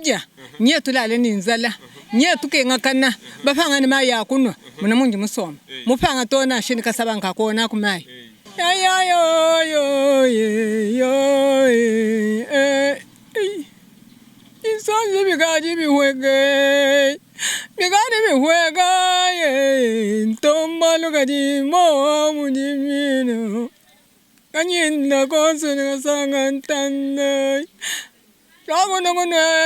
tujja nye tulale ninzala nye tukengakana bafanga ni maya yakunwa muna munji musoma mupanga tona shini kasaba nkakona kumai isonzi bikaji bihwege ntomalo kaji mo mujimino kanyinda konsu ngasanga ntanda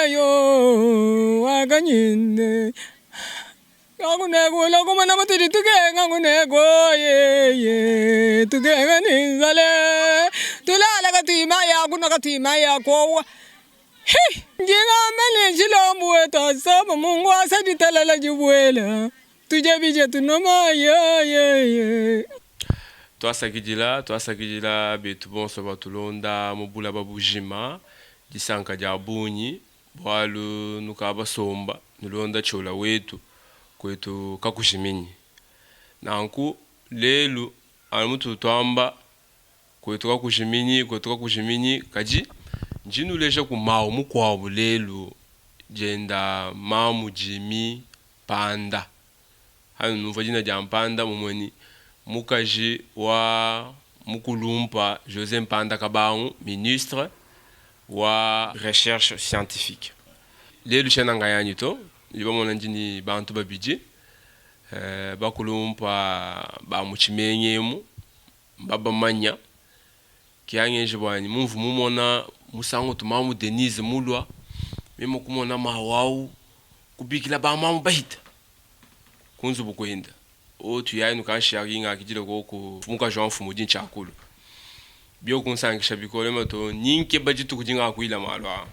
yo akanyinde Kakunego kumana matiri tukenga kunego ye tukenga ninzale tulala katima ya kuna katima ya kwa he njinga mele jilombu eta sama mungu asadi talala jibwela tuje bije tunoma ye twasakijila betu bonso batulonda mubula babujima disanka ja bunyi bwalu nukaba somba nulonda chola wetu kwetu kakushiminyi nanku lelu alimutu twamba kwetu kakushiminyi kaji njinu lesha kumao mukwabu lelu jenda mamu jimi panda hanu nufa jina jampanda mumweni mukaji wa mukulumpa José Mpanda Kabangu ministre wa recherche scientifique lelu shena ngayani to libamona njini bantu babiji bakulumpa ba muchimenyemu baba manya kiangeje bwani mumvu mumona musango tumamu Denise mulwa mimo kumona mawau kubikila ba mamu bahita kunzu bukwenda o tuyayi nukasharinga akijile koko muka Jean Fumudi chakulu bio kunsangisha bikole mato ninke bajitu kujinga kuila malwa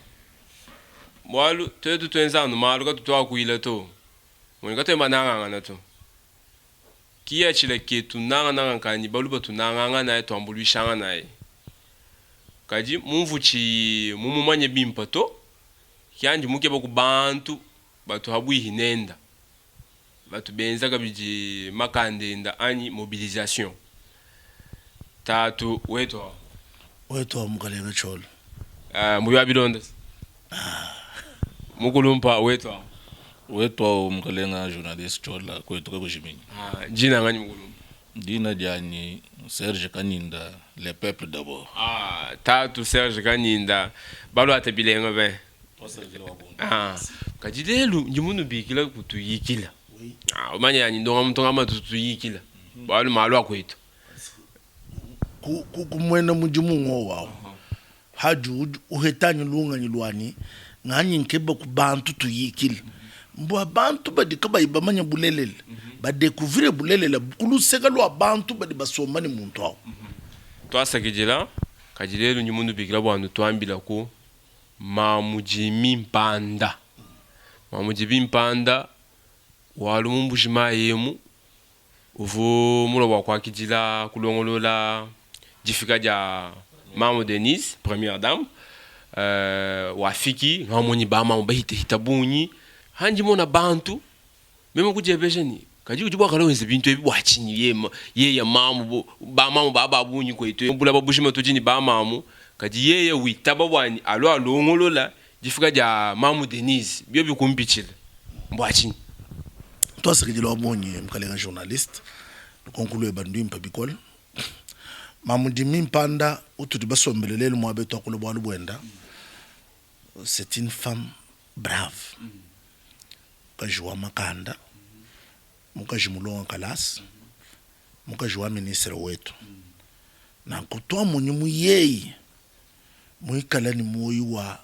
mwalu tetu twenzanu malu katutwa kuila to monika to mananga na to kia chile ketu nanga kanyi baluba tunanga na to ambulishanga naye kaji mumvuchi mumumanye bimpato kyanje muke bakubantu batu habwi hinenda batu benza kabiji makandenda ani mobilisation tatu weto mukalenga cholo muya bilonda mukulumpa weto mukalenga journalist chola kwetu kakushimini jina ngani mukulumpa dina jani Serge Kaninda le peuple d'abord tatu Serge Kaninda balo atabilenga be kajidelu njimunu bikila kutuyikila umanya yani ndonga mtonga matutuyikila balo malwa kwetu kumwena mujimu wao haju uhetanyi lunga nyilwani ngani nkeba kubantu tuyikila mbo abantu badika bayibamanya bulelele badekuvire bulelele kuluseka lwa abantu badi basomani muntu awo twasakijila kajilelu nyimundu bikila bwandu twambila ko mamujimi mpanda walu mumbujima yemu uvu mulo kwa kijila kulongolola jifika ja mamu Denise première dame wafiki ngamoni ba mamu bahite hitabunyi hanji mona bantu memo kujebesheni kaji kujibwa kalonze bintu ebi bwachinyi ye ya mamu ba mamu baba bunyi kwetu mbula babushima tujini ba mamu kaji ye witaba bwani alo alongolola jifika ja mamu Denise byo bikumpichila mbwachinyi twasakijila wabonye mukalenga journaliste konkulu ebandu impabikol mamudimi mpanda ututi basombelelele mwabeto akulo bwalu bwenda c'est une femme brave kajua makanda mukajimulonga kalasi mukajua ministre wetu na kutwa munyimu yeyi muikala ni moyo wa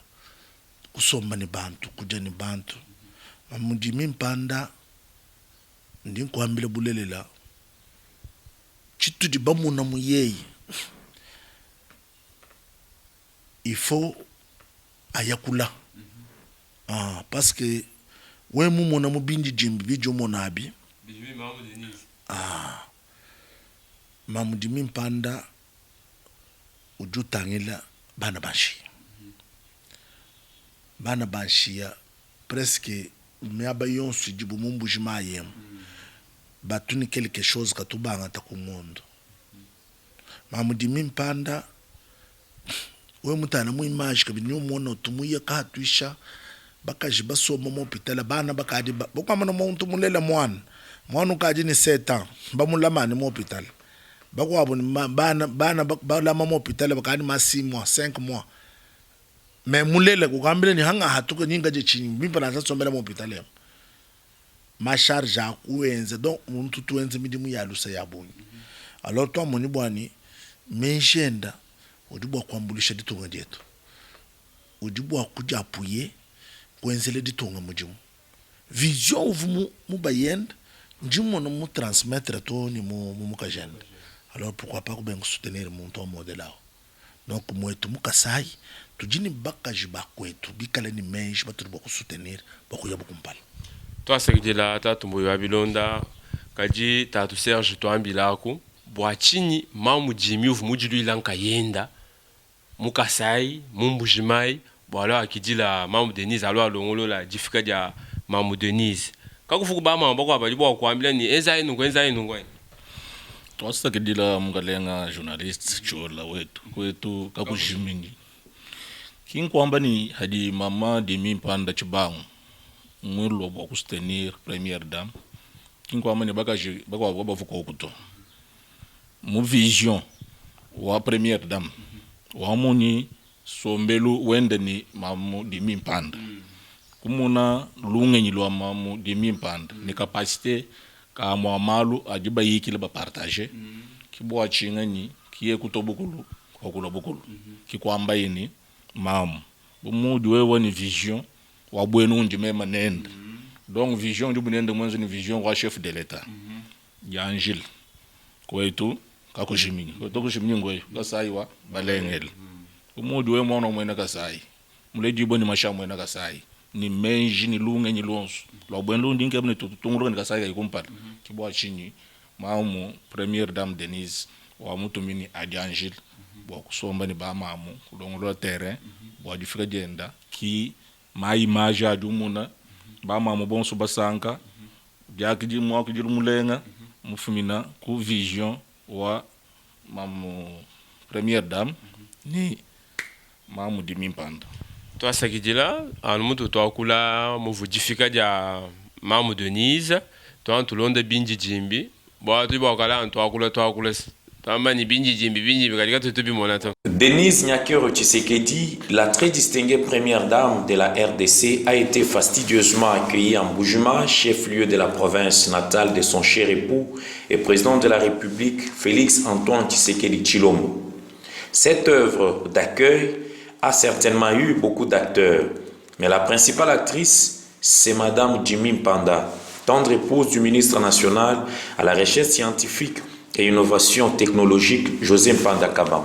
kusomba ni bantu kuja ni bantu mamudimi mpanda ndi nkwambile bulelela chitu di bamuna muyeyi il faut ayakula parce que we mumona mubindi jimbi bijo monabi mamudimi mpanda ujutangila bana banshia presque miaba yonsu jibu mumbujima yemu batuni quelque chose katubanga takumondo mamudimi mpanda we mutana mu image kabini umona utumuye katuisha bakaji basoma mu hôpital bana bakadi bokwamana muntu mulela mwana kaji ni 7 ans bamulamani mu hôpital bakwabo bana balama mu hôpital bakadi ma 6 mois 5 mois mais mulela kukambile ni hanga hatuko nyinga je chini mimpa na tsombela mu hôpital yam ma charge akuenze donc muntu tuenze midimu yalusa yabonyi alors toi moni bwani menshenda udibwa kwambulisha ditonga dietu udibwa kuja apuye kwenzele ditonga mujimu vision uvu mubayenda njimo no mu transmettre to ni mu kajenda alors pourquoi pas kubenga soutenir muntu modèle là donc mwetu mukasai tujini bakaji bakwetu bikale ni menshi batuba ku soutenir bakuya bukumpala toi sekidela tatu mboyo abilonda kaji tatu Serge to ambilako bwachini mamu jimi uvu mujilu ilanka yenda mukasai mumbujimai bwala akidila mamu Denise alo alongolo la difika dia mamu Denise kakufuku ba mama bakwa bali bwa kwambila ni enza inu ngwa toi sekidela mungalenga journalist chola wetu kakujimini kinkwamba ni hadi mama Demi Mpanda Chibangu mwilo bwa kustenir première dame kinkwamba ni bakaji bakwa bavuka okuto mu vision wa première dame wa muni sombelu wende ni mamu Demi Mpanda kumuna lungenyi lwa mamu Demi Mpanda ni capacité ka mwamalu ajiba yiki le ba partager kibwa chinga ni kiye kutobukulu okula bukulu kikwamba yini mamu bumudu wewe ni vision wa bwenu ndime manenda donc vision du bunende mwanzo ni vision wa chef de l'état ya Angile kwetu kakujimini kwetu kujimini ngoyo kasaiwa balengel bumudu wewe mwana mwena kasai muledi boni masha mwena kasai ni menji ni lunga ni lonso lo bwenu ndinke bune tutunguru ni kasai ikumpala kibwa chini mamu première dame Denise wa mutumini adi Angile bwa kusomba ni ba mamu kulongolo terrain bwa difika jenda ki ma image adumuna ba mamu bonso basanka byakiji mwa kujiru mulenga mufumina ku vision wa mamu première dame ni mamu Demi Mpanda toi sekidela anu mutu twakula muvudifika dia mamu Denise toi tulonde binji jimbi bwa tibwa kala twakula Denise Nyakero Tshisekedi, la très distinguée première dame de la RDC, a été fastidieusement accueillie en Bujima, chef-lieu de la province natale de son cher époux et président de la République, Félix Antoine Tshisekedi Tshilombo. Cette œuvre d'accueil a certainement eu beaucoup d'acteurs, mais la principale actrice, c'est Madame Demi Mpanda, tendre épouse du ministre national à la recherche scientifique et innovation technologique José Mpanda Kabam.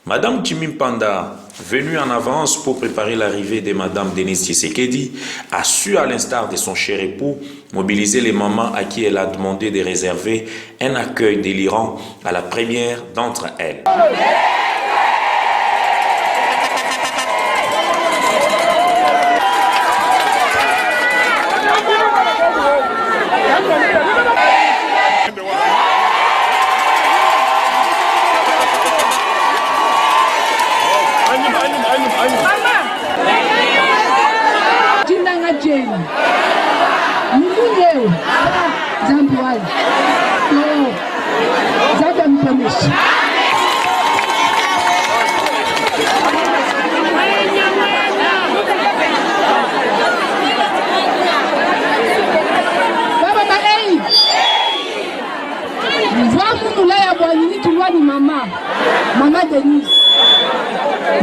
Madame Demi Mpanda, venue en avance pour préparer l'arrivée de Madame Denise Tshisekedi, a su, à l'instar de son cher époux, mobiliser les mamans à qui elle a demandé de réserver un accueil délirant à la première d'entre elles. Maman Denise,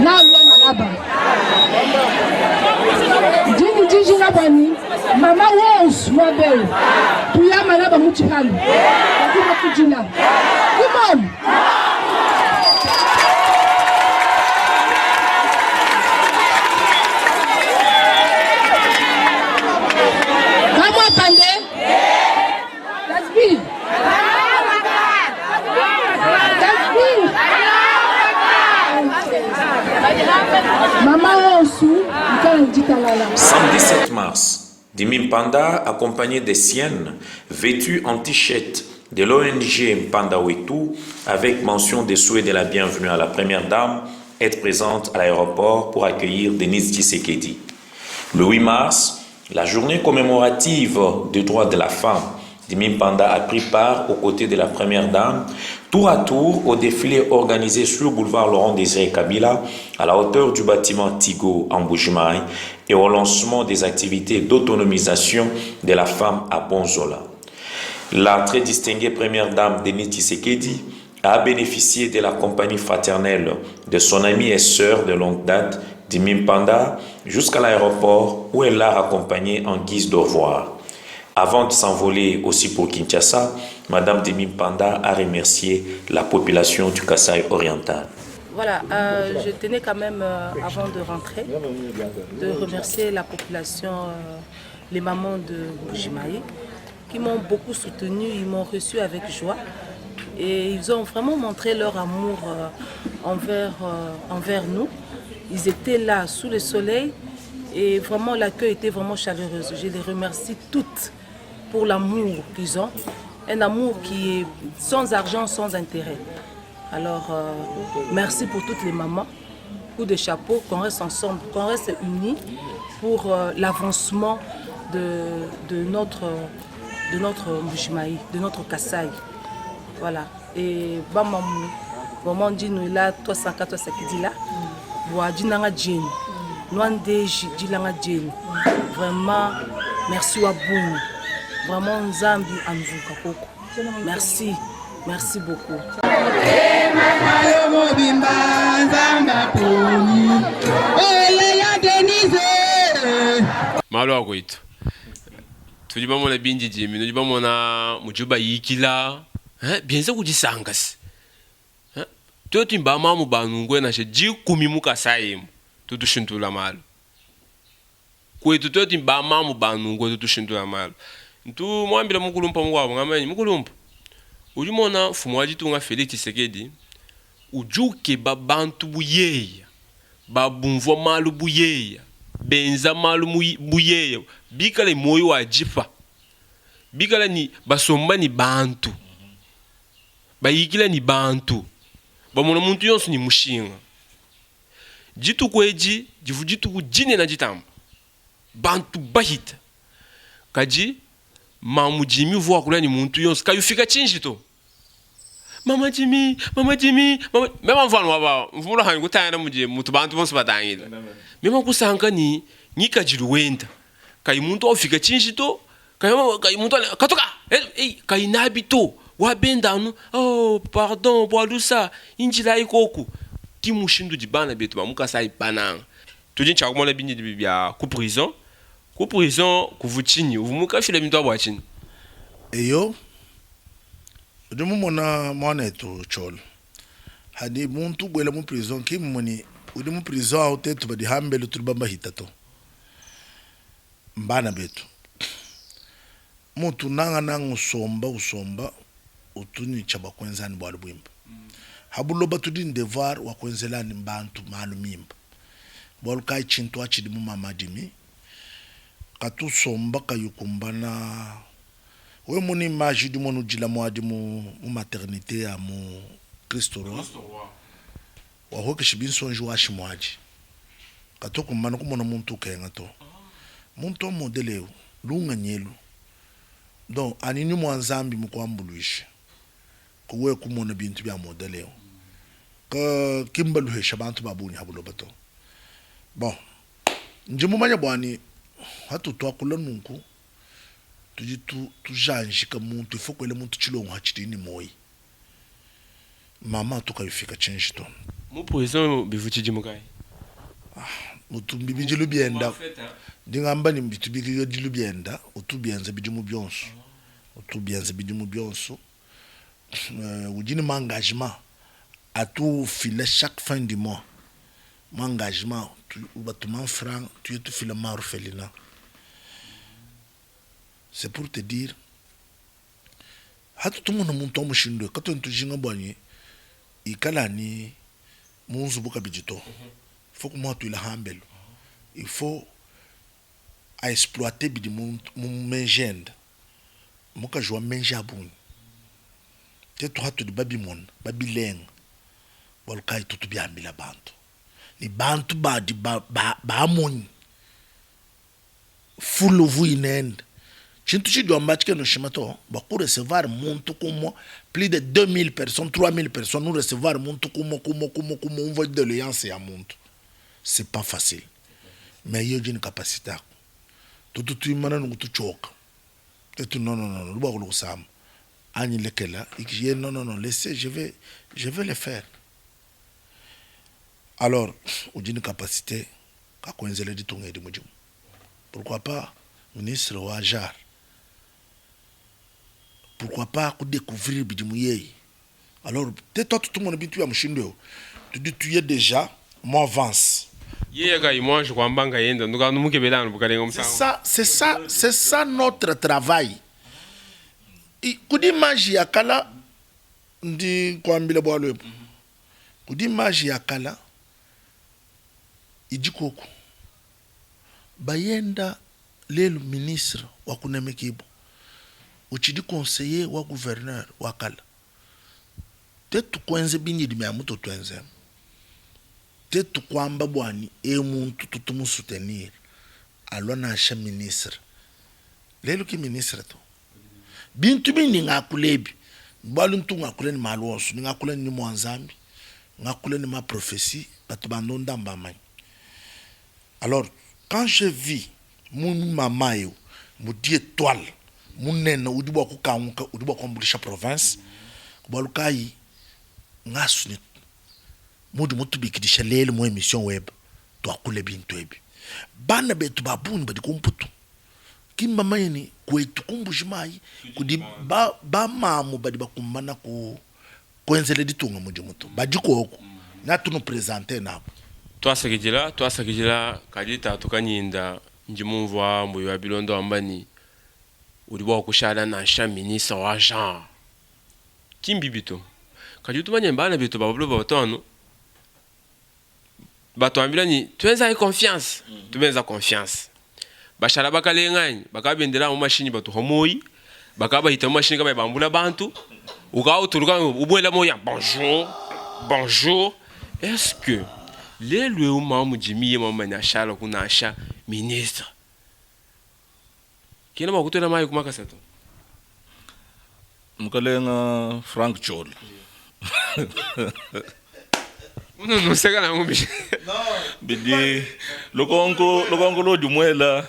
là là-bas. Dini là-bas, maman Rose, moi belle. Tu y as malaba muchikalo. Come on. Comment attendez? That's me. Samedi 7 mars, Demi Mpanda, accompagné des siennes, vêtues en t-shirt de l'ONG Mpanda Wetu, avec mention des souhaits de la bienvenue à la première dame, être présente à l'aéroport pour accueillir Denise Tshisekedi. Le 8 mars, la journée commémorative des droits de la femme, Dimi Mpanda a pris part aux côtés de la première dame, tour à tour au défilé organisé sur le boulevard Laurent-Désiré Kabila, à la hauteur du bâtiment Tigo en Bujimaï, et au lancement des activités d'autonomisation de la femme à Bonzola. La très distinguée première dame Denise Tshisekedi a bénéficié de la compagnie fraternelle de son amie et sœur de longue date, Dimi Mpanda, jusqu'à l'aéroport où elle l'a accompagnée en guise d'au revoir. Avant de s'envoler aussi pour Kinshasa, Madame Dimi Mpanda a remercié la population du Kasaï oriental. Voilà, je tenais quand même, avant de rentrer, de remercier la population, les mamans de Bujimaï, qui m'ont beaucoup soutenu, ils m'ont reçu avec joie et ils ont vraiment montré leur amour envers nous. Ils étaient là sous le soleil et vraiment l'accueil était vraiment chaleureux. Je les remercie toutes pour l'amour qu'ils ont, un amour qui est sans argent, sans intérêt. Alors, merci pour toutes les mamans, coup de chapeau, qu'on reste ensemble, qu'on reste unis pour l'avancement de notre Bujimaï, de notre Kasaï. Voilà. Et maman dit nous là, toi Sanka, toi Sakidi là, Wadinanga Djeni, Nwande Djilanga Djeni. Vraiment, merci Waboum. Vraiment, Nzambi Anvuka Koko. Merci, merci beaucoup. Malo akoito. Tujiba mona bindi jimi, tujiba mona mujuba yikila. Bienza kujisangasi. Toto mbama mu banungwe na she jikumi mukasayimu. Tutushintula malo. Kwetu toto mbama mu banungwe tutushintula malo. Ntu mwambila mukulumpa mwabu ngamenyi mukulumpa. Ujimona fumwaji tunga Felix Tshisekedi. Ujuke babantu buyeya. Babumvo malu buyeya. Benza malu buyeya. Bikale moyo wa jifa. Bikale ni basomba ni bantu. Bayikila ni bantu. Bamona muntu yonsu ni mushinga. Jitu kweji, jifu jitu kujine na jitamba. Bantu bahita. Kaji, mamu Jimmy voa kula ni muntu yonsu. Kayufika chinjito. Mama Jimmy. Mema mfano waba. Mfumula hangu kutayana muje mutu bantu bonsu batangila. Mema kusanka ni kajiru wenda. Kayi muntu ofika chinjito. Kayi muntu katoka. Kayi nabito. Wabendanu, oh pardon, boalusa, injila ikoku. Kimushindu dibana betu bamukasa ipananga. Tudin chakumona bindi bibia ku prison. Ku prison kuvuchini, uvumuka file mito abwachini. Eyo. Udimu mona eto chol. Hadi muntu gwela mu prison kimuni udimu prison autetu badi hambele tulbamba hitato. Mbana betu. Muntu nanga usomba utuni chaba kwenzani bwa lubwimba. Habuloba tudin devoir wa kwenzelani mbantu malu mimba. Bwa kai chintu achidi mu mama Dimi. Katu somba kayukumbana. We muni maji di monu jila mwadi mu maternité ya mu Kristo Roi. Wa hoke shibin sonju wa shimwaji. Katu kumbana kumona muntu kenga to. Muntu modeleu lunga nyelu. Donc anini mwanzambi mukwambuluisha. Kuwe kumona bintu bya modeleo. Ka kimbaluhesha bantu babuni habuloba to. Bon. Njimu manya bwani hatu twakula nunku tuji tujanjika muntu ifokwele muntu chilongo hachitini moyi. Mama tukayifika change to. Mu prison bivuchiji mukai. Mutu bibijilu bienda. Dingamba ni bitu bibijilu bienda, utubienza bijumu byonso. Utubienza bijumu byonso. Ujini m'engagement à tout filer chaque fin du mois. M'engagement, tu bâtiment franc, tu es tout filer ma orphelinat. C'est pour te dire, hatu tumu na muntu omushindo, kato ntujinga bwanyi, ikala ni munzu buka bijito. Il faut que moi tu la hambelo. Il faut à exploiter bidi mon mengende. Muka joa menja abuni. Te tu hatu di babimon, babileng. Walkai tutu biambila bantu. Ni bantu ba di ba amoni. full vu inende chintu chi do match que no chimato ba ku recevoir muntu como plus de 2000 personnes 3000 personnes nous recevoir muntu como on voit de l'alliance ya muntu c'est pas facile mais yo j'ai une capacité tout mana no tu choka et tu non lu ba ko sam ani lekela et non laissez je vais le faire alors on dit une capacité ka koenzele di tonga di mujimu pourquoi pas ministre wa jar pourquoi pas découvrir bidimu yeye alors peut-être toi tout le monde bitu ya mushindo tu dis tu es déjà moi avance yeye ga moi je kwamba nga yenda nduka numukebelana bukalenga musango c'est ça notre travail kudi maji ya kala ndi kwambile bwa lwepo kudi maji ya kala ijikoko bayenda lelo ministre wa kunemekibo uchidi conseiller wa gouverneur wa kala tetu kwenze binyidi mya muto twenze tetu kwamba bwani muntu tutumu soutenir alona sha ministre lelo ki ministre to bintu bini ngakulebi balu ntu ngakule ni malwonso ngakule ni mwanzambi ngakule ni ma prophétie batu bandonda mbamai. Alors quand je vis mon maman yo mu di étoile mon nena udibo ko kanka udibo ko mbulisha province balukai ngasuni mudu mutubiki dishalele mo émission web to akule bintu ebi bana betu babuni badi kumputu kimba mayini kwetu kumbushimai kudi ba mamu badi bakumana ku kwenzele ditunga mudu mutu bajiko oko natu no présenter nabo twasakijila kadita tukanyinda njimumva mbuyo wa bilondo ambani ulibo kushala na sha ministre wa Jean kimbibito kajutu banyembana bito bablo batano bato ambila ni tuenza confiance tubenza confiance bashala bakalenganye bakabendera mu mashini bato homoyi bakaba hita mu mashini kaba bambula bantu ukawo turuka ubwela moya bonjour est-ce que les lieux mamu jimiye mama na shala kuna sha ministre kina makutona mai kumaka sato mukalenga Frank Jola no seka na ngumbi bidi lokongo lo dumwela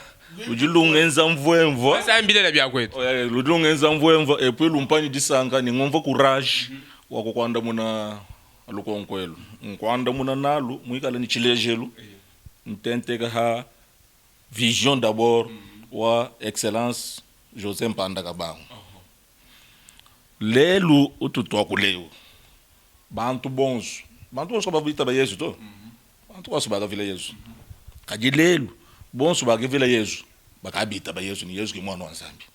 ujilungenza mvwemvwa sasa mbilela bya kwetu ludungenza mvwemvwa et puis lumpani disanga ni ngomva courage wako kwanda muna lukonkwelo nkwanda muna nalu muikala ni chilejelu ntenteka ha vision d'abord wa excellence José Mpanda Kabango lelu ututwa kuleo bantu bonso babita ba Yesu to bantu baso bakavila Yesu kajilelu bonso bakavila Yesu bakabita ba Yesu ni Yesu ki mwana wa Nzambi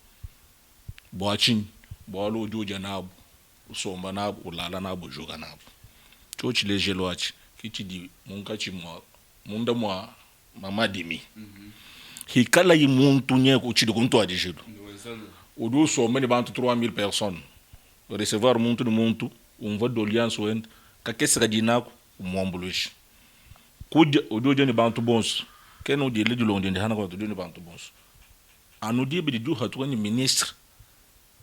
bwachini bwalo ujuja nabo usomba nabo ulala nabo joka nabo chochi lejelo achi kichidi munkachi munda mwa mamadimi hikala yi muntu nyeko uchidi kuntu adijelo udu somba ni bantu 3000 personnes recevoir muntu umva d'alliance wend kakese kadinako umwambulushi kudya udoje ni bantu bonso keno di ledu londe ndi hana kwa udoje ni bantu bonso anudi bidi du hatu ni ministre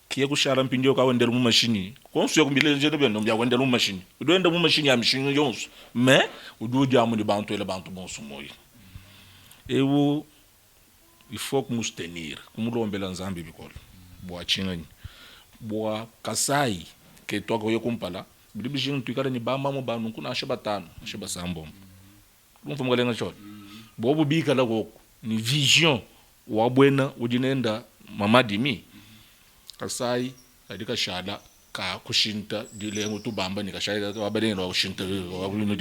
kiye kushara mpindio ka wendela mu machine konsu yo kumbile nje ndebya ndombya wendela mu machine udoenda mu machine ya machine yonso mais udoje amu ni bantu ele bantu bonso moyi ewo il faut que nous tenir kumulombela Nzambi bikolo bwa chingani bwa kasai ke twako yo kumpala bidibishin tukara ni bamba mo banu kuna ashabatano ashabasambo lumfa mgalenga chot bobu bika la goko ni vision wa bwena ujinenda mamadimi kasai adika shala ka kushinta dilengo tubamba ni kashaida wabadeni wa kushinta wa kulino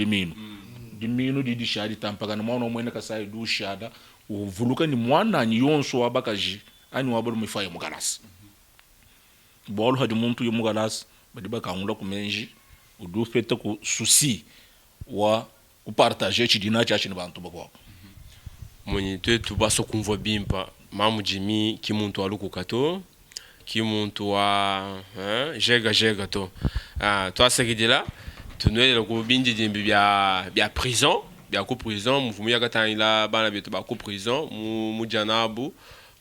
diminu di shadi tampaka na mwana mwene kasai du shada uvuluka ni mwana ni yonso wabakaji ani wabulu mifaye mugalasi bolu hadi muntu yo mugalasi badiba kangula kumenji udu fete ku souci wa kupartager chidina chachi ni bantu bako mwenye twetu baso kumva bimpa mamu jimi kimuntu aluku kato kimuntu wa jega to twasakidila tunwele ku bindi dimbi bya prison biako prison muvumu yakatangila bana betu bako prison mu janabo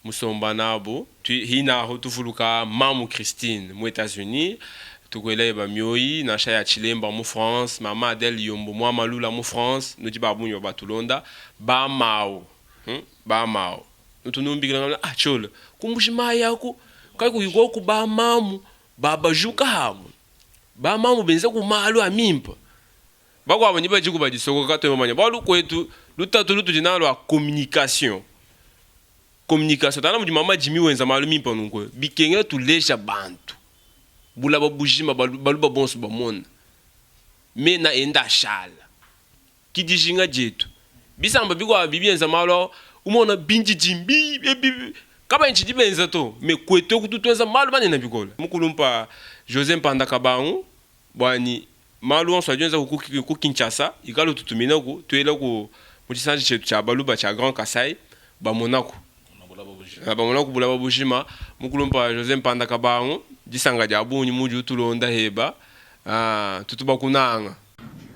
musomba nabo hina ho tuvuluka mamu Christine mu États-Unis tukwele ba mioi na sha ya Chilemba mu France mama Adele Yombo mu Malula mu France no diba bunyo batulonda ba mao ba mao nutunumbikila chola kumbushima yako kai kuyiko ku ba mamu baba juka hamu ba mamu benza ku malu amimpa bako abanyi bajiku bajisoko kato manya balu kwetu lutatu lutu jinalo a communication tana mu mama Jimmy wenza malu mimpa nunko bikenge tulesha bantu bula babujima balu babonso bamona me na enda shala kidijinga jetu bisamba biko bibienza malu umona binji jimbi kaba nchidi benza to me kweto kututwenza malu bane na bikola mukulumpa José Mpanda Kabangu bwani malu on swajenza ku Kinshasa ikalo tutumina ku tuela ku muchisanji chetu cha baluba cha Grand Kasai ba Monaco bula babujima mukulumpa José Mpanda Kabangu disanga ja bunyi muju tulonda heba tutuba kunanga.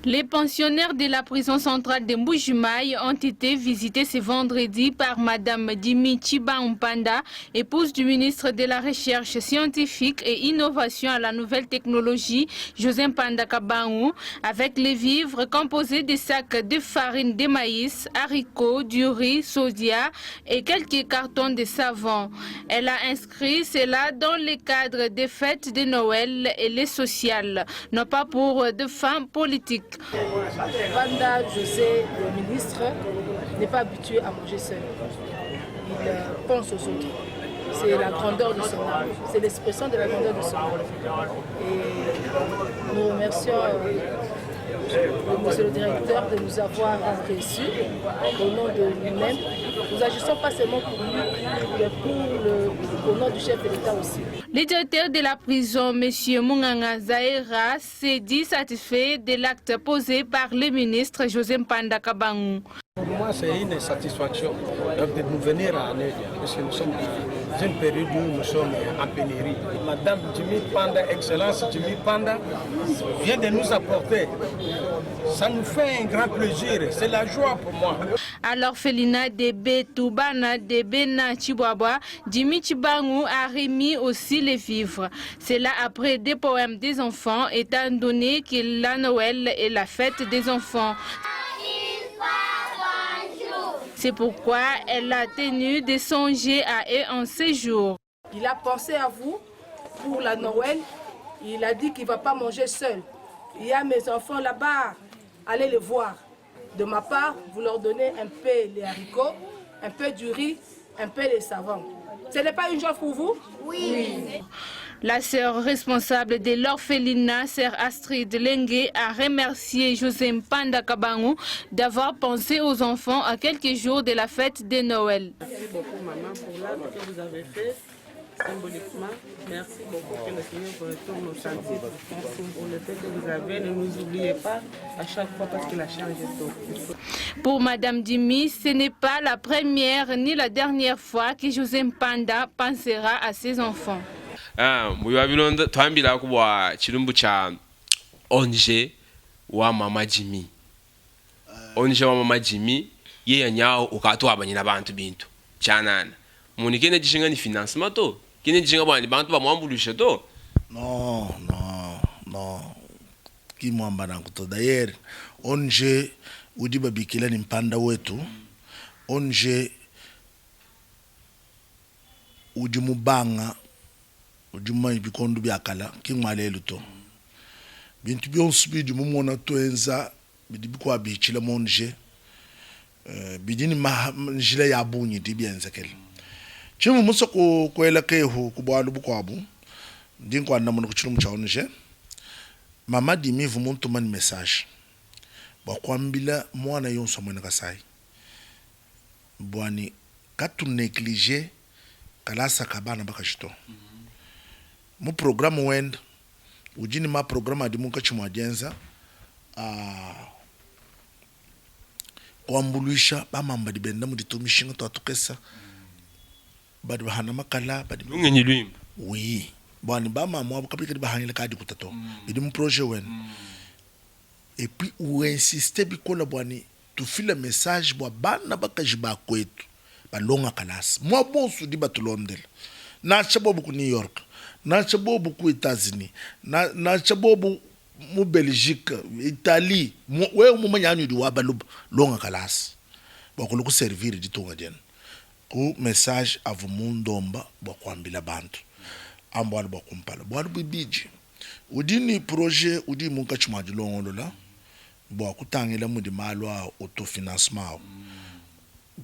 Les pensionnaires de la prison centrale de Mbujimaï ont été visités ce vendredi par Madame Dimi Chiba-Mpanda, épouse du ministre de la Recherche scientifique et innovation à la nouvelle technologie, José Mpanda Kabangu, avec les vivres composés de sacs de farine de maïs, haricots, du riz, sodia et quelques cartons de savon. Elle a inscrit cela dans le cadre des fêtes de Noël et les sociales, non pas pour de fins politiques. Mpanda José, le ministre, n'est pas habitué à manger seul. Il pense aux autres. C'est la grandeur de son âme. C'est l'expression de la grandeur de son âme. Et nous remercions monsieur le directeur de nous avoir reçus au nom de lui-même. Nous n'agissons pas seulement pour lui, mais au nom du chef de l'État aussi. Le directeur de la prison, M. Munganga Zaira, s'est dit satisfait de l'acte posé par le ministre José Mpanda Kabangu. Pour moi, c'est une satisfaction de nous venir à Nédia, parce que nous sommes dans une période où nous sommes en pénurie. Madame Jimmy Panda, Excellence Jimmy Panda, vient de nous apporter. Ça nous fait un grand plaisir, c'est la joie pour moi. À l'orphelinat de Betoubana de Bena Chibwabwa, Jimmy Chibangu a remis aussi les vivres. C'est là après des poèmes des enfants, étant donné que la Noël est la fête des enfants. C'est pourquoi elle a tenu de songer à eux en ces jours. Il a pensé à vous pour la Noël. Il a dit qu'il ne va pas manger seul. Il y a mes enfants là-bas, allez les voir. De ma part, vous leur donnez un peu les haricots, un peu du riz, un peu les savons. Ce n'est pas une joie pour vous? Oui. La sœur responsable de l'orphelinat, sœur Astrid Lengue, a remercié José Mpanda Kabangu d'avoir pensé aux enfants à quelques jours de la fête de Noël. Merci beaucoup maman pour l'acte que vous avez fait symboliquement. Merci beaucoup que le Seigneur vous retourne nos chantiers pour le fait que vous avez. Ne nous oubliez pas à chaque fois parce qu'il a changé tout. Pour Madame Dimi, ce n'est pas la première ni la dernière fois que José Mpanda pensera à ses enfants. Muyabilonda twambila kubwa chilumbu cha onje wa mama Jimmy. Onje wa mama Jimmy ye yanyao ukatu abanyina bantu bintu chanana. Muni kene jishinga ni financement to. Kene jishinga bani bantu ba mwambulisha to. Non. Ki mwamba na kuto d'ailleurs onje udiba bikila ni Mpanda wetu. Onje udimubanga ujuma ibikondu byakala kingwalelo to bintu byonse bidi mumona twenza bidi bikwa bichila monje bidini njila ya bunyi dibyenzekele chimu muso kwela kehu kubwalu bukwabu ndinkwa namuno kuchilumu cha onje mama Dimi vumuntu man message bakwambila mwana yonso mwena kasai bwani katu neglige kalasa kabana bakashito mu programme wenda ujini ma programme adimuka chimwajenza kwambulisha bamamba dibenda mu ditumishinga twatukesa badi bahana makala badi lungenyi lwimba oui bani bamama abukapika dibahanyele kadi kutato bidi mu projet wenda et puis ou insister bikola bwani tufile message bwa bana bakaji ba kwetu balonga kalasi mwa bonsu di batulondela na chabobu ku New York na chabobu ku États-Unis na chabobu mu Belgique Italie we mu manyanyu di wa balonga kalasi bakulu ku servir di tonga den ku message avu mundomba bwa kwambila bantu ambwali bwa kumpala bwali bibiji udini projet udi munka chimadi longolo la bwa kutangela mu di malwa autofinancement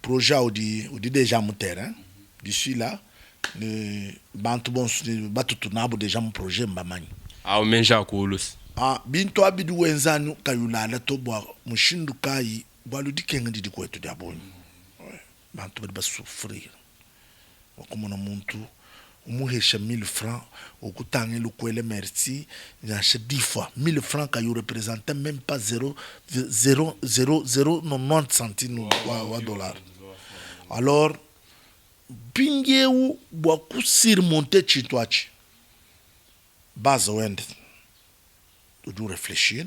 projet udi déjà mu terrain d'ici là ne bantu bon batutu nabo déjà mu projet mbamani au menja kuulus bintu abidu wenzanu kayulala to bwa mushindu kai bwa ludikenga ndi kwetu diaboni bantu badi basufrir wakumona muntu umuhesha 1000 francs okutangela ukwele merci nyasha 10 fois 1000 francs kayo représente même pas 0,90 centimes wa dollar. Alors bingeu bwa kusirmonter chitwachi baza wende tu réfléchir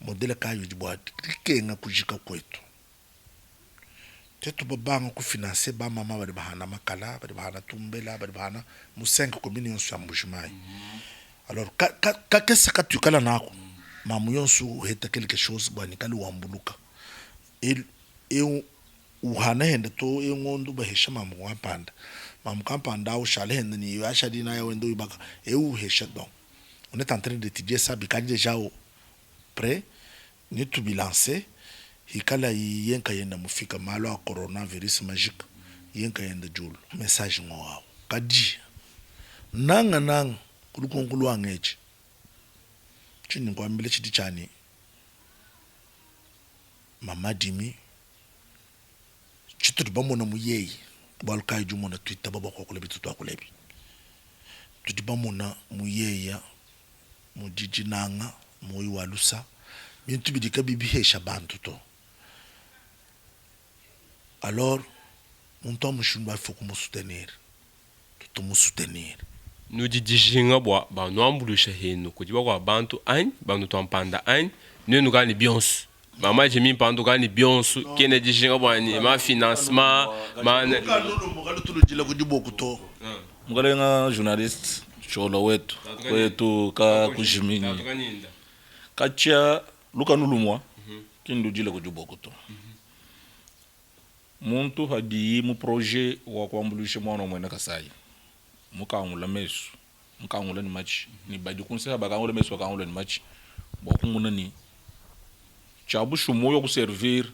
modele kayo di bwa kenga kujika kwetu tetu babanga ku financer ba mama bari bahana makala bari bahana tumbela bari bahana mu 5 commune yonsu ya Mbujimayi. Alors ka kesa ka tukala nako mamu yonsu heta quelque chose bwani kali wambuluka uhana hende to engondu bahesha mamu wapanda mamu kampanda au shale hende ni yasha dina ya wendo ibaka uhesha donc on est en train d'étudier ça bikanje déjà prêt ni to bilancer hikala yenka yenda mufika malo a coronavirus magique yenka yenda julu message ngwao kadi nanga kulukonkulu wangechi chini ngwambile chiti chani mama dimi chitu bamona muyeyi balkai jumona twitter baba ko kulebi tutu akulebi tuti bamona muyeya mujiji nanga moyi walusa bintu bidika bibi hesha bantu to. Alors mon temps il faut que me soutenir tout me soutenir nous dijinga bwa ba no ambulusha henu kujiba kwa bantu an bantu tampanda an nous gani bionsu mama jimi pando gani bionsu kene dijinga bwa ni ma financement man mugalenga journaliste cholo wetu ka kujiminyi kacha luka nulumwa kindu jile kujubokuto muntu hadi mu projet wa kwambulisha mwana mwena Kasai mukangula mesu mukangula ni match ni badi kunse bakangula mesu bakangula ni match bokunguna ni chabu shumoyo ku servir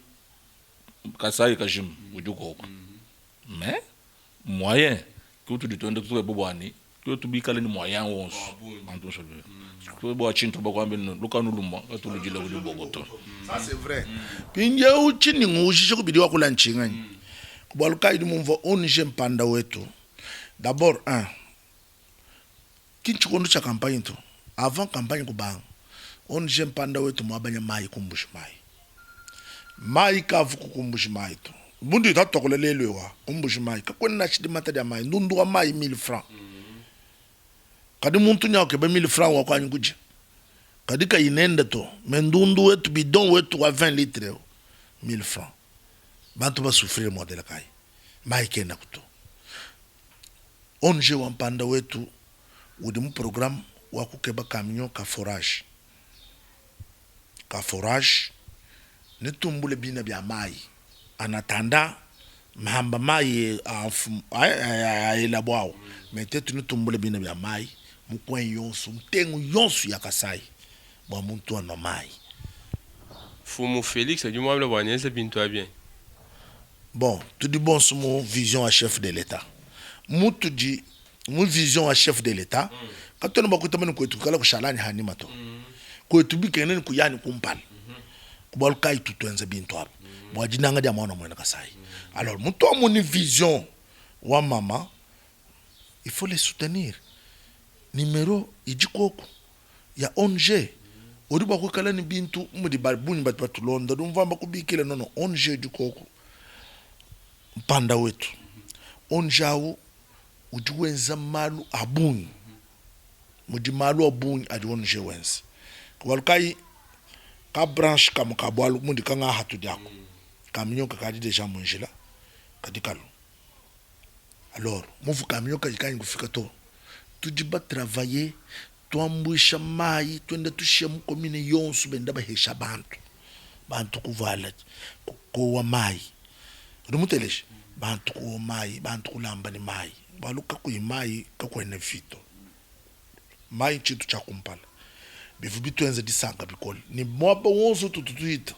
Kasai kajim ujukoko mais moyen que tu ditonde tu bobani que tu bikale ni moyen wons anton so ko bo chinto bakwambe lukanu lumba atulujile kujubokoto. Ça c'est vrai. Pinje uchini ngushisho kubidi wakula nchingani. Kubaluka idu mumvo onje mpanda wetu. D'abord kinchukondo cha campagne to. Avant campagne kubanga. Onje mpanda wetu mwabanya mai kumbushimai. Mai kavu kumbushimai to. Bundu itatokolelelewa kumbushimai. Kakwena chidimata ya mai. Ndundu wa mai 1000 francs. Kadi muntu nyauke be 1000 francs wakwanyu kuja. Kadika inenda to mendundu wetu bidon wetu wa 20 litres 1000 francs bantu ba souffrir modela kai mai kenda kuto onje wampanda wetu udi mu program wa kukeba camion ka forage ne tumbule bina bya mai anatanda mahamba mai a elabwao metetu ne tumbule bina bya mai mukwen yonsu mtengu yonsu ya Kasai bwa muntu ana mai Fumu Félix du moi le bonne bintu bien. Bon, tu dis bon sur mon vision à chef de l'État. Moi tu dis mon vision à chef de l'État. Quand on a beaucoup de temps que tu kala ko shalani hani mato. Ko tu bi kenen ku yani kumpal. Ku bol kay tu enza bintu ab. Bwa jinanga dia mwana mwana Kasai. Alors muntu a mon vision wa mama il faut les soutenir. Numéro ijikoko ya ONG odiba ko kala ni bintu mudi barbuni batu londa dum vamba ko bikile nono ONG jikoko mpanda wetu onjawo ujiwenza malu abuni mudi malu abuni adi ONG wenza kwalukai ka branche kam kabwalu mudi kanga hatu diako camion kakadi déjà mongela kadikalo alors mufu camion kajikani kufika to tujiba travailler tuambusha mai twende tushia mukomine yonsu benda bahesha bantu kuvala kuwa mai rumutelesh bantu kuwa mai bantu kulamba ni mai baluka kuimai kakwene fito mai chitu cha kumpala bivu bitwenze disanga bikole ni mwaba wonso tututuita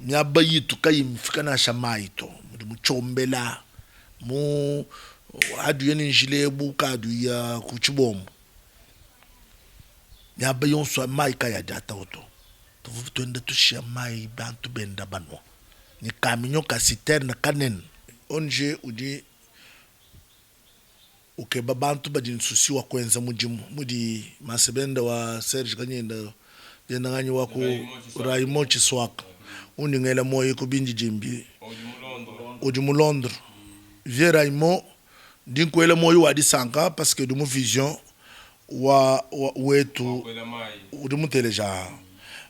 myaba yitu kayimfika na shamai to muchombela mu adu yeni njilebu kadu ya kuchibomu myaba yonso mai kaya data oto tuvu twende tushia mai bantu benda banwa ni kaminyo ka citerne kanen onje udi ukeba bantu badi susi wa kwenza mujimu mudi masebenda wa Serge Kanyenda yenda ngani wako Raimo Chiswaka uningela moyo kubinji jimbi ojumu Londres vie Raimo dinkwela moyo wa disanka parce que dumu vision wa wetu udumu teleja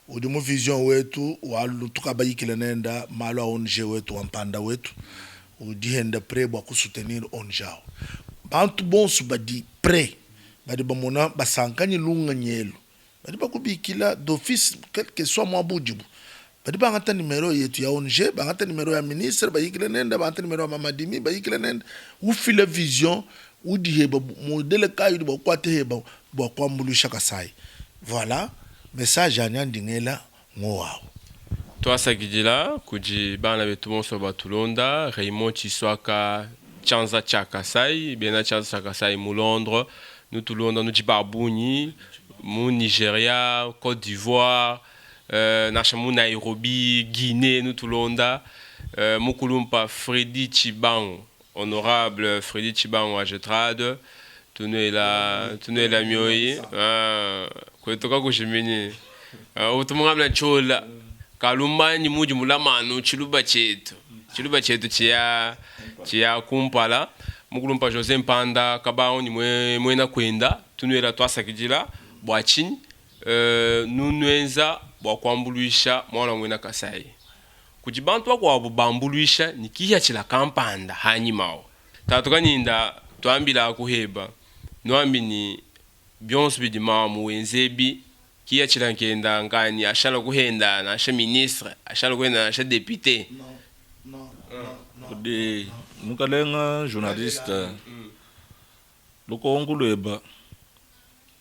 udumu vision wetu wa lutuka bayikile nenda malo onje wetu wampanda wetu udihenda prebo kusoutenir onjao bantu bonsu badi pre badi bamona basankani lunga nyelo badi bakubikila d'office quel que soit moi bujibu badi bangata numero yetu ya ONG bangata numero ya ministre bayikile nenda bangata numero ya mamadimi bayikile nenda ufile vision udiheba modele kayu di bakwate heba bakwambulusha kasai voilà message anyandingela ngowao Twasa kijila kuji bana betu bonso batulonda Raymond Chiswaka chanza chakasai bena chanza chakasai mu Londres nous tulonda nous jibabuni mu Nigeria Côte d'Ivoire nasha mu Nairobi Guinée nous tulonda mu kulumpa Freddy Chibango honorable Freddy Chibango ajetrade tune la mioi kwetoka kushimini utumungabla chola kalumani muji mulamano chiluba chetu chia kumpala mukulumpa José Mpanda kabao ni mwena kwenda tunuela twasakijila bwachini nunwenza bwakwambuluisha mwana mwena kasai kujibantu wakwa bambuluisha nikiya chila kampanda hanyimao tatukaninda twambila kuheba nwambi ni byonsu bidima muwenzebi kiya chila nkenda ngani ashala kuhenda na asha ministre ashala kuhenda na asha député de mukalenga journaliste loko onguleba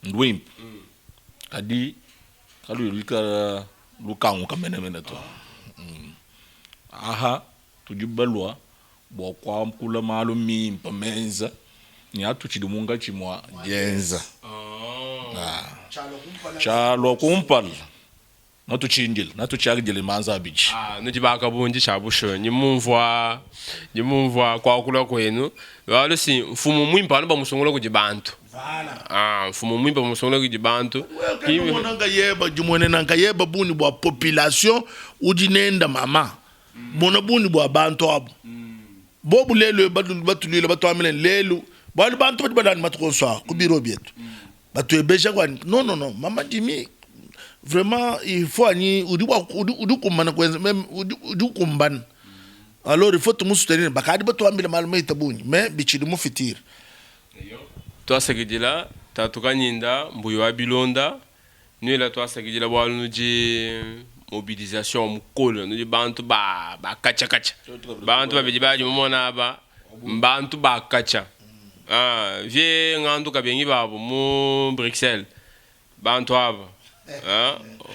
ndwimp kadi kalulika lukangu kamene to aha tujibalwa bokwa mkula malo mimpa menza ni atuchidimunga chimwa jenza chalo kumpala natuchagile manza abichi nujibaka bunji chabusho nyimumvwa kwa kula kwenu walo si mfumu mwimpa ba musongola kujibantu mfumu mwimpa musongola kujibantu kimi nanga yeba jumone nanga yeba buni bwa population udinenda mama mona buni bwa bantu abo bobu lelo batulile batwamele lelo bali bantu badani matukonso ku biro bietu batu ebeja kwa non mama Jimmy vraiment il faut ani udukumbana kwenza même udukumbana alors il faut tout soutenir bakadi batwambile maluma itabuni mais bichidi mufitir twasakidila tatukanyinda mbuyo wa bilonda nuela twasakidila bwalu nuji mobilisation mukolo nuji bantu ba kacha bantu babiji baji mumona aba bantu ba kacha vie ngandu kabengi babo mu Bruxelles bantu aba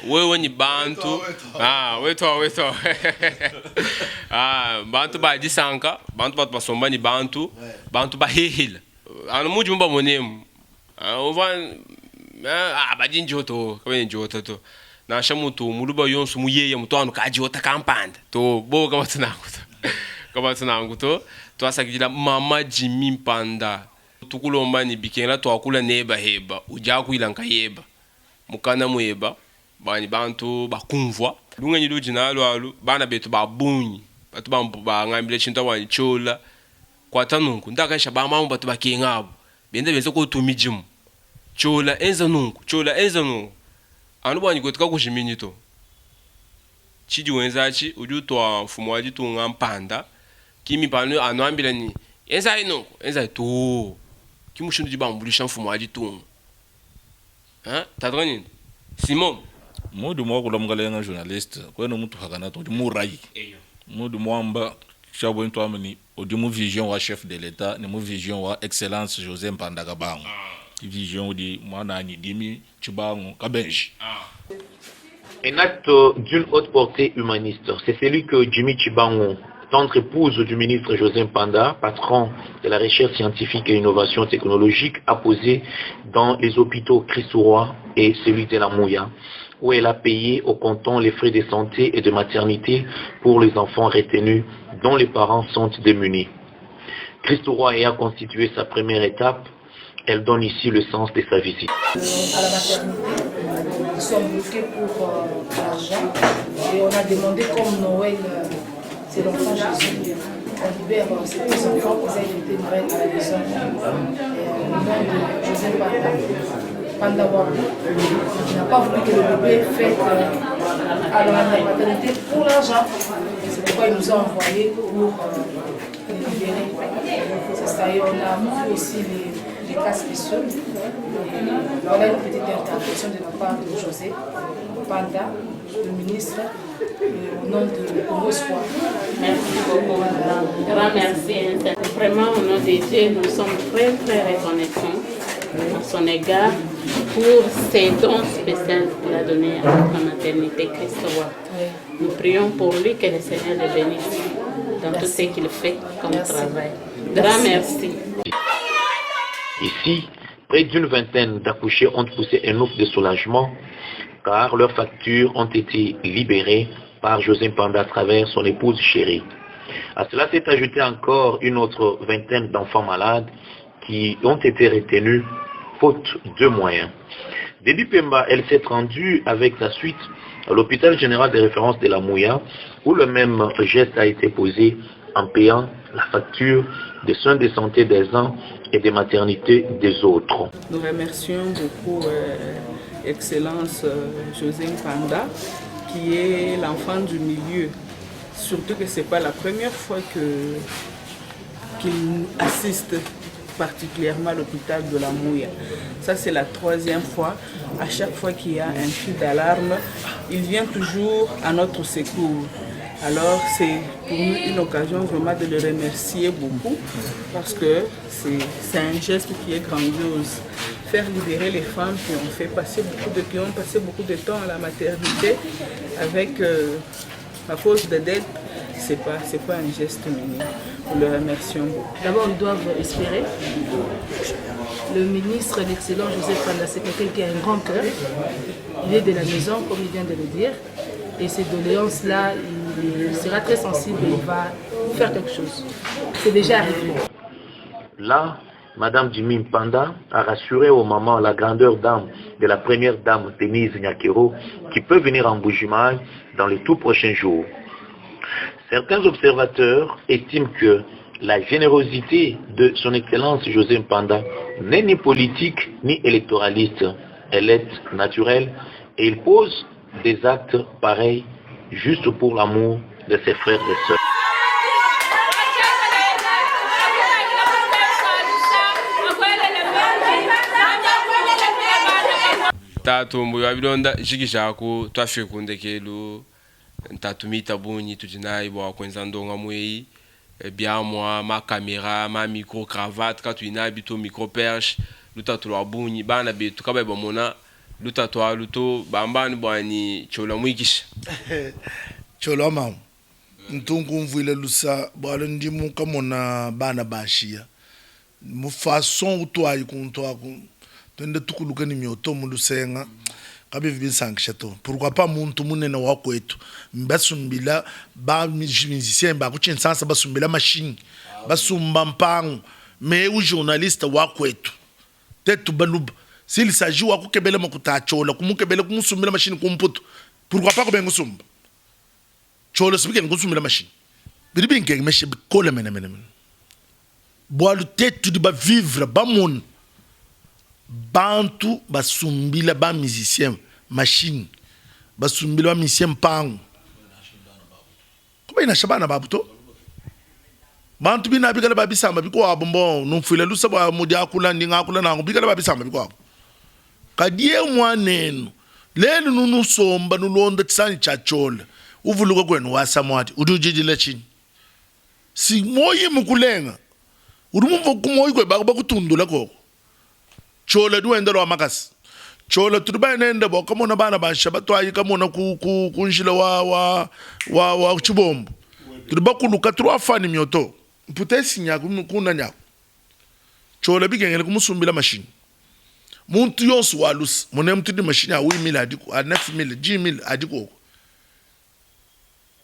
wewe ni bantu weto bantu ba disanka bantu batu basomba ni bantu ba hehila muji mumba monemu ovan badinji hoto kabeni jota to na shamutu muluba yonsu muyeya mutwanu kaji hota kampanda to bo kabatunangu to twasakijila mama Jimmy Mpanda tukulomba ni bikela twakula neba heba ujakuila nkayeba mukana mweba bani bantu bakumvwa lunga nyiluji nalwalu bana betu babunyi batu bangambile chintu wani chola kwa tanunku ndakasha bamamu batu bakengabo bende benze ko tumijimu chola enza nunku anu bani gotuka kujiminyi to chidi wenzachi uju to mfumo waji tu ngampanda kimi pano anwambila ni enza ino enza to kimushindu jibambulisha mfumo waji tu tatroni Simon mudu mwa kula mgalenga journaliste kweno mtu hakana to murai mudu mwamba chabo into amani odimu vision wa chef de l'état ne mu vision wa excellence José Mpanda Kabango vision di mwana ni dimi Chibango Kabenji. Un acte d'une haute portée humaniste, c'est celui que Jimmy Chibango, tendre épouse du ministre José Mpanda, patron de la recherche scientifique et innovation technologique, a posé dans les hôpitaux Christ-Roi et celui de la Mouya, où elle a payé au comptant les frais de santé et de maternité pour les enfants retenus dont les parents sont démunis. Christ-Roi ayant constitué sa première étape, elle donne ici le sens de sa visite. À la maternité, nous sommes bloqués pour l'argent et on a demandé comme Noël, c'est l'enfant Jésus, on libère ces petits enfants, ils ont été livrés à la maison. Et au nom de José Mpanda Wabu, qui n'a pas voulu que le bébé fête à la maternité pour l'argent. C'est pourquoi il nous a envoyés pour les libérer. C'est ça, et on a vu aussi les cas spéciaux. Voilà une petite intervention de la part de José Mpanda, le ministre, au nom de Congo Espoir. Merci beaucoup, madame. Grand merci. Vraiment, au nom de Dieu, nous sommes très, très reconnaissants à son égard pour ces dons spéciaux qu'il a donnés à notre maternité Christ-Roi. Nous prions pour lui, que le Seigneur le bénisse dans tout ce qu'il fait comme travail. Grand merci. Ici, près d'une vingtaine d'accouchés ont poussé un ouf de soulagement car leurs factures ont été libérées par José Mpanda à travers son épouse chérie. À cela s'est ajouté encore une autre vingtaine d'enfants malades qui ont été retenus faute de moyens. Début Pemba, elle s'est rendue avec sa suite à l'hôpital général de référence de la Mouya où le même geste a été posé en payant la facture des soins de santé des uns et des maternités des autres. Nous remercions beaucoup Excellence José Mpanda, qui est l'enfant du milieu. Surtout que ce n'est pas la première fois qu'il assiste particulièrement à l'hôpital de la Mouya. Ça, c'est la troisième fois. À chaque fois qu'il y a un cri d'alarme, il vient toujours à notre secours. Alors, c'est pour nous une occasion vraiment de le remercier beaucoup parce que c'est un geste qui est grandiose. Faire libérer les femmes qui ont passé beaucoup de temps à la maternité avec la cause de dette, c'est pas un geste minime. Nous le remercions beaucoup. D'abord, ils doivent espérer. Le ministre, l'excellent José Mpanda, c'est quelqu'un qui a un grand cœur. Il est de la maison, comme il vient de le dire. Et ces doléances-là, il sera très sensible et il va faire quelque chose. C'est déjà arrivé. Là, Madame Jimmy Mpanda a rassuré aux mamans la grandeur d'âme de la première dame Denise Nyakero qui peut venir en Bujumaï dans les tout prochains jours. Certains observateurs estiment que la générosité de son Excellence José Mpanda n'est ni politique ni électoraliste. Elle est naturelle et il pose des actes pareils juste pour l'amour de ses frères et sœurs. Tatu mbuyo abilonda shikishako twafekundekelo ntatumita bunyi tujinayi bwa kwenza ndonga mwei biamwa ma caméra ma micro cravate katu inabi to micro perche lutatu lwa bunyi bana betu kabaye bomona lutatu aluto bambani bwani chola mwikisha chola mamu ntungu mvuile lusa bwalo ndimu kamona bana bashia mu façon utwayi kuntwa ku tende tukuluka ni myoto mundu senga kabe vibisangisha to pourquoi pas muntu munene wa kwetu mbasumbila ba musicien ba kuchinsansa basumbila machine basumba mpango mais u journaliste wa kwetu tetu baluba s'il s'agit wa kukebele makutachola kumukebele kumusumbila machine kumputo pourquoi pas ko ngusumba chola sibike ngusumila machine biribi ngeke meshe bikola mena boalu tetu di ba vivre ba mon bantu basumbila ba musicien machine basumbila ba musicien pango kuba ina shabana babuto bantu bina bigala babisamba biko abombo numfile lusaba mudi akula ndinga akula nango bigala babisamba biko abo kadie mwanenu lelo nunusomba nulonda tsani chachola uvuluka kwenu wasamwati udujijile chini si moyi mukulenga urumumva kumoyi kwe bakutundula koko chola duendelo amakasi chola turuba nenda bokamona bana bashaba twayika mona kunjila wa chibombo turuba kuluka turafani myoto mputesi nyaku kuna nyaku chola bigengele kumusumbila machine muntu yonsu walus mone mtu di machine a 8000 adiko a 9000 10000 adiko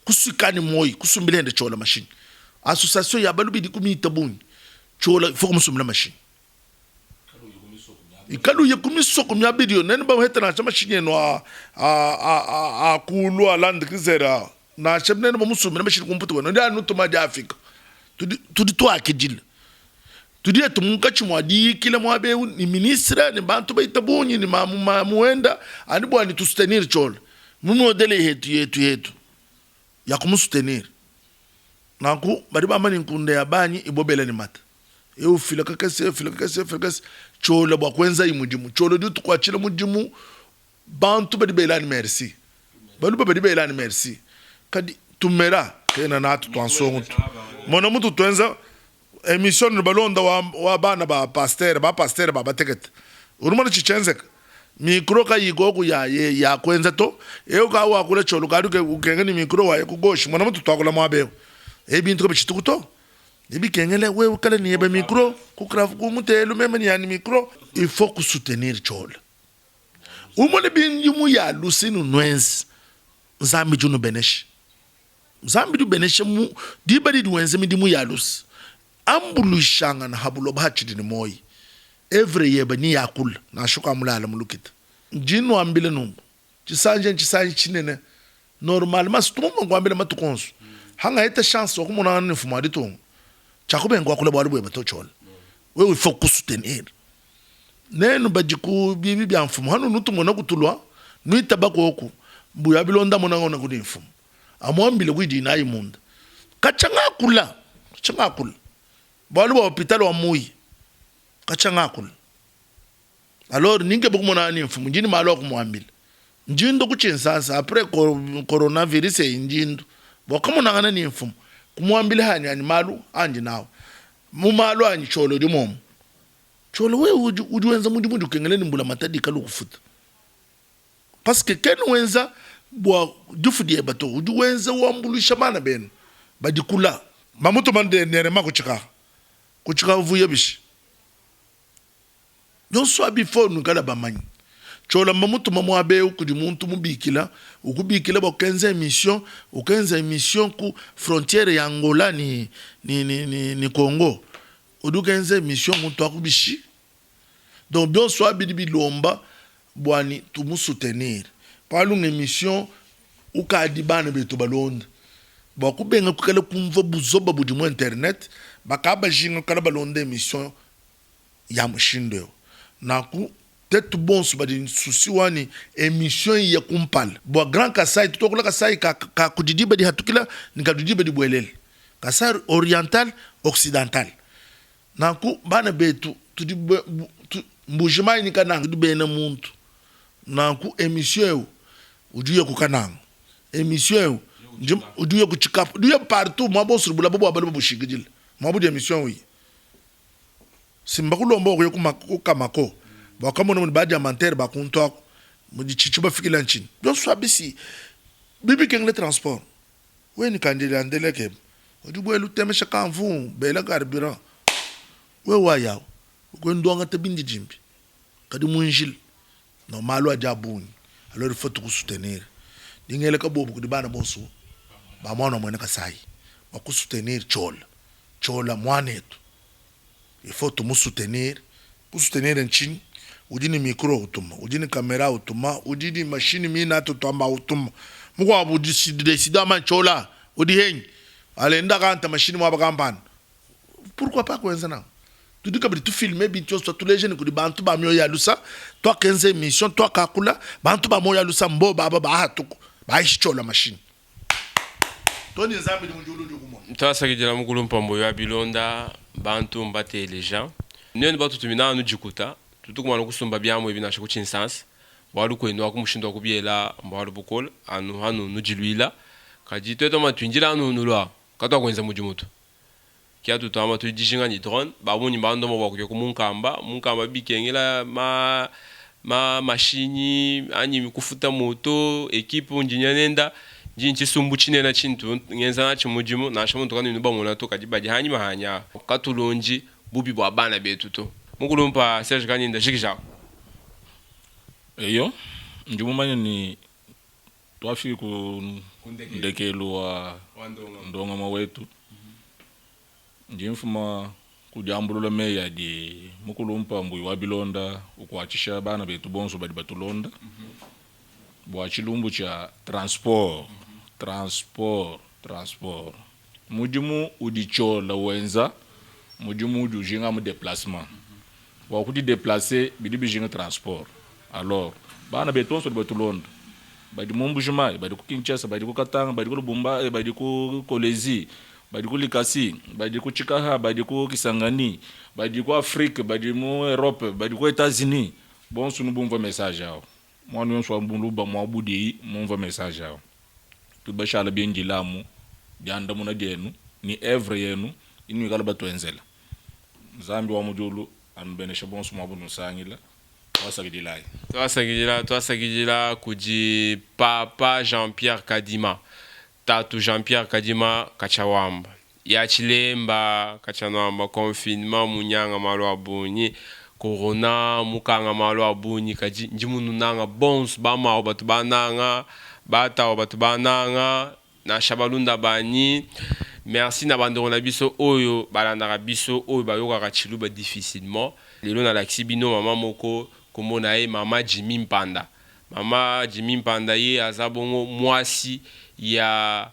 kusikani moyi kusumbila nde chola machine association ya balubi di kumita buni chola foko musumbila machine ikalu yekumisoko myabidio nene ba heta na chama shinyeno a kulu land krizera na chemne ba musumira mashiri kumputo bano nda nutuma di Africa tudi to akijil tudi etumunka chimwadi kila mwabe ni ministre ni bantu ba itabunyi ni muenda ani bwani tu soutenir chol muno dele yetu ya kumusutenir nanku bari ba mani nkunde ya banyi ibobele ni mata eu fila kakase chola bwa kwenza imujimu chola du tukwachila mujimu bantu badi belani merci balu badi belani merci kadi tumera kena natu twansongo mona mutu twenza emission balonda wa bana ba pasteur ba batekete urumana chichenze mikro ka yigoku ya kwenza to eu ka wa kula cholo kadu ke ukengeni mikro wa kugoshi mona mutu twakula mwabe ebintu ko bichitukuto Debi kengele we ukale ni yebe micro kukrafu kumutelu meme ni yani micro il faut que soutenir chola umone bin yumu ya lusinu nwens zambi junu benesh zambi du benesh mu dibadi duwenze mi dimu ya lus ambulu shanga na habulo bachi ni moyi every yebe ni yakul na shuka mulala mulukita jinu ambile numbu chisanje chinene normalement stumo ngwambile matukonsu hanga ita chance okumona ni fumadi tongo chakube ngwa kule bwali bwe batochola we focus soutenir nenu bajiku bibi bya mfumu hanu nutumona kutulwa nuitabako oku mbuya bilonda mona ngona kudi mfumu amwambile kwidi nayi munda kachanga kula bwali bwa hospital wa muyi kachanga kula alors ninge bokumona ni mfumu njini malo kumwambile njindo kuchensansa après coronavirus injindo bokamona ngana ni mfumu kumwambile hani malu anje nawo mumalu anyi cholo di mom cholo we ujuwenza mundi kengeleni mbula matadi kalu kufuta parce que ken wenza bwa dufudi ebato ujuwenza wambulisha mana ben badikula mamuto mande nerema kuchika vuye bishi yonso abifo nukala bamanyi chola mamutu mamwabe ukudi muntu mubikila ukubikila bokenza emission ku frontiere ya Angola ni Congo udukenza emission muntu akubishi donc bien soit bidi lomba bwani tumu soutenir palunga emission ukadi bana beto balonda bakubenga kukala kumva buzoba budi mu internet bakaba jinga kala balonda emission ya mushindo naku tetu bonsu badi susi wani emission ya kumpala bo grand Kasai tutokula Kasai ka kudidi badi hatukila nikadudi badi bwelele Kasai oriental occidental naku bana betu tudi mbujimai nikananga dibena muntu naku emission eu ujuye kukananga emission eu ujuye kuchikapu duye partout mabosuru bula bobo abalo bushigijile mabudi emission wi simba kulomba ko kamako bakamo no ba diamantaire ba kunto mu di chichuba fikila nchini don so abisi bibi kengle transport we ni kandela ndeleke odubo elu temesha kanvu bela carburant we waya ko ndonga te bindi jimbi kadi munjil no malo ajabuni alors il faut tout soutenir dingele ka bobu kudi bana bonso ba mwana mwene Kasai ba ku soutenir chola mwanetu il faut tout soutenir pour soutenir nchini ujini micro utuma ujini kamera utuma ujini machine mina tutamba utuma muko abudi décider man chola udi henyi alenda kanta machine mwa bakampana pourquoi pas kwenza na tu dis que tu filmer bitio soit tous les jeunes que bantu ba myo ya lusa toi 15 émission toi kakula bantu ba moya lusa mbo baba ba hatuko ba ishi chola machine Tony Nzambe ni mujulu du kumo. Twasakidila mukulu mpambo ya bilonda bantu mbate eleja. Nyo batu tumina nu jikuta. Tutukumana kusumba byamu ebinasha ku Kinsansi. Bwalu kwendwa kumushindo kubyela mbwalu bukol hanu nujilwila. Kaji tweto matwinjira hanu nulwa. Katwa kwenza mujumutu. Kia tutama tujishinga ni drone. Babuni mbando mwa kuyo kumunkamba. Munkamba bikengela mashini anyi kufuta moto ekipu njinyanenda jinchi sumbu chinena chintu ngenza na chimujimu na shamuntu kanu nuba mona to kajibaji hanyi mahanya katulonji bubi bwa bana betu to mukulumpa Serge Kanyinda jikija eyo njumumanya ni twafiki ku ndekelo wa ndonga mawetu njimfuma kujambulula meya di mukulumpa mbuyi wa bilonda ukwachisha bana betu bonso badi batulonda bwa chilumbu cha transport mujimu udichola wenza mujimu ujinga mu déplacement wa kuti déplacer bidi bijinga transport alors bana betu bonso batulonda badi mumbujima badi ku Kinshasa badi ku Katanga badi ku Lubumbashi badi ku Kolezi badi ku Likasi badi ku Chikaha badi ku Kisangani badi ku Afrique badi mu Europe badi ku États-Unis bon sunu bumva message yao mwana yonswa mbuluba mwabudi mumva message yao tubashala byenjilamu janda muna denu ni evre yenu inu ikala batwenzela Nzambi wa mujulu ambenesha bonso mwabunu sangila twasakidila kuji papa Jean-Pierre Kadima tatu Jean-Pierre Kadima kachawamba ya chilemba kachanwamba confinement munyanga malo abunyi corona mukanga malo abunyi kaji njimunu nanga bons bama batu bananga bata batu bananga na shabalunda bani merci na bandoro na biso oyo balandaka biso oyo bayoka kachiluba difficilement lelo na laksibino mama moko komona ye mama Jimmy Mpanda. Mama Jimmy Mpanda ye azabongo mwasi ya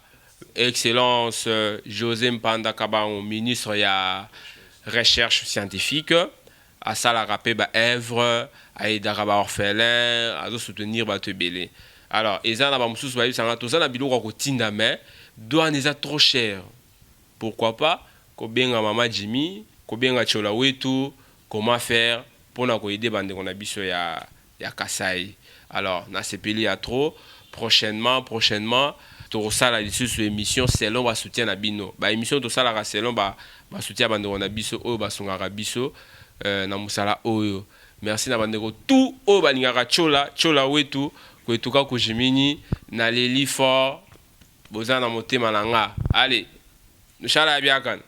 excellence José Mpanda Kabango, ministre ya recherche scientifique, à sala rapé ba œuvre, à aidera ba orphelin, à soutenir ba tebele. Alors, ezana ba mususu ba yisanga tozana biloko ko tinda mais douane eza trop cher. Pourquoi pas ko benga mama Jimmy, ko benga chola wetu, comment faire pour nous aider bande qu'on a biso ya Kasai. Alors na sepeli à trop prochainement to sala lissu sur émission selon ba soutien na bino ba émission to sala selon ba soutien bande qu'on a biso o ba songa biso na musala oyo merci na bande ko tout o ba lingaka chola wetu ko etuka ko jimini na leli fort bozana motema nanga allez nous chala biakan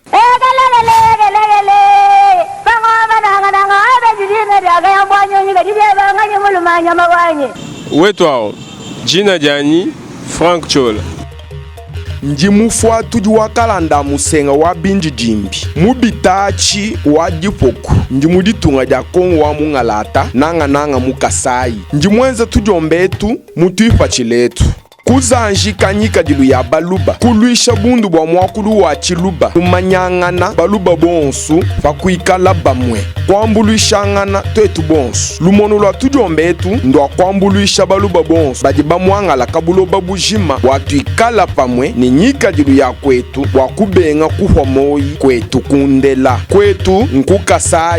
Wetwao jina jani Frank Chola njimufwa tuji wakalanda musenga wa binji jimbi mubitachi wa dipoku njimuditunga dia kongo wa mungalata nanga mukasai njimwenza tujombetu mutuipa chiletu kuzanjika nyika dilu ya baluba kuluisha bundu bwa mwakulu wa chiluba kumanyangana baluba bonsu fakuikala bamwe kwambuluishangana twetu bonsu lumono lwa tujombetu ndwa kwambuluisha baluba bonsu badi bamwangala kabuloba bujima watuikala pamwe ni nyika dilu ya kwetu wakubenga kuhwa moyi kwetu kundela kwetu nkukasai